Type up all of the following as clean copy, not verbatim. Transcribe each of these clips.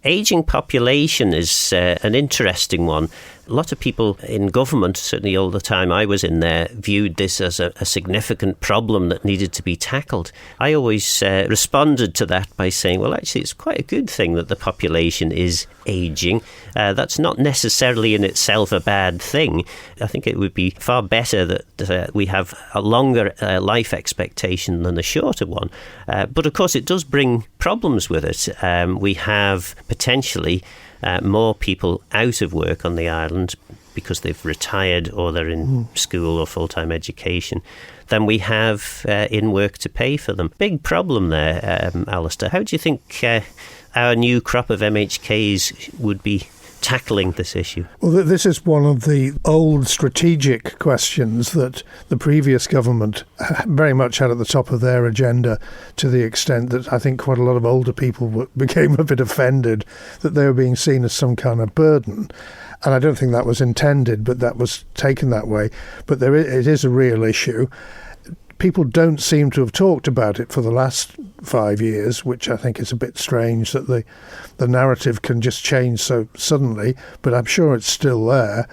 Ageing population is an interesting one. A lot of people in government, certainly all the time I was in there, viewed this as a significant problem that needed to be tackled. I always responded to that by saying, well, actually, it's quite a good thing that the population is ageing. That's not necessarily in itself a bad thing. I think it would be far better that we have a longer life expectation than a shorter one. But of course, it does bring problems with it. We have potentially more people out of work on the island because they've retired or they're in school or full-time education than we have in work to pay for them. Big problem there, Alistair. How do you think our new crop of MHKs would be tackling this issue? Well, this is one of the old strategic questions that the previous government very much had at the top of their agenda, to the extent that I think quite a lot of older people became a bit offended that they were being seen as some kind of burden. And I don't think that was intended, but that was taken that way. But it is a real issue. People don't seem to have talked about it for the last 5 years, which I think is a bit strange that the narrative can just change so suddenly, but I'm sure it's still there.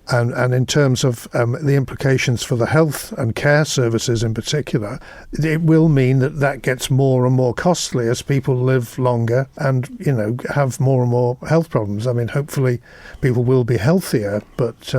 And in terms of the implications for the health and care services in particular, it will mean that gets more and more costly as people live longer and, have more and more health problems. I mean, hopefully people will be healthier, but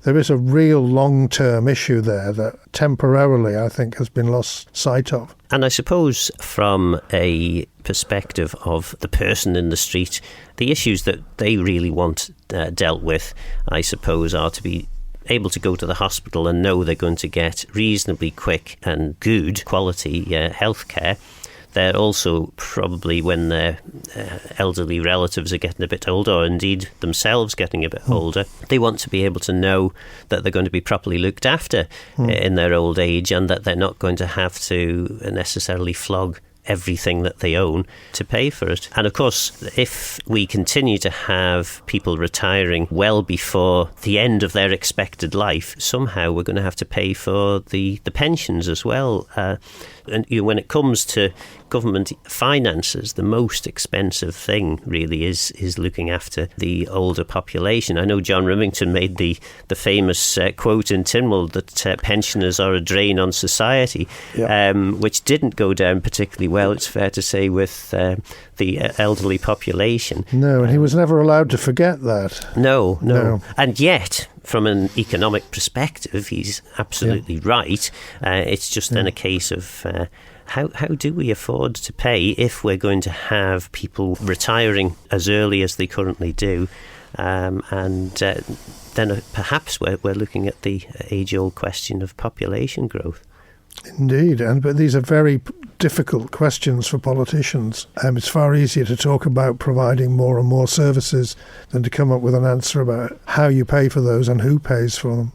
there is a real long-term issue there that temporarily, I think, has been lost sight of. And I suppose from a perspective of the person in the street, the issues that they really want dealt with, I suppose, are to be able to go to the hospital and know they're going to get reasonably quick and good quality health care. They're also probably, when their elderly relatives are getting a bit older, or indeed themselves getting a bit older, they want to be able to know that they're going to be properly looked after in their old age, and that they're not going to have to necessarily flog everything that they own to pay for it. And of course, if we continue to have people retiring well before the end of their expected life, somehow we're going to have to pay for the pensions as well. And when it comes to government finances, the most expensive thing really is looking after the older population. I know John Rimington made the famous quote in Tynwald that pensioners are a drain on society, which didn't go down particularly well, it's fair to say, with the elderly population. No, and he was never allowed to forget that. No. And yet, from an economic perspective, he's absolutely right. It's just then a case of how do we afford to pay if we're going to have people retiring as early as they currently do? And then perhaps we're looking at the age-old question of population growth. Indeed, but these are very difficult questions for politicians. It's far easier to talk about providing more and more services than to come up with an answer about how you pay for those and who pays for them.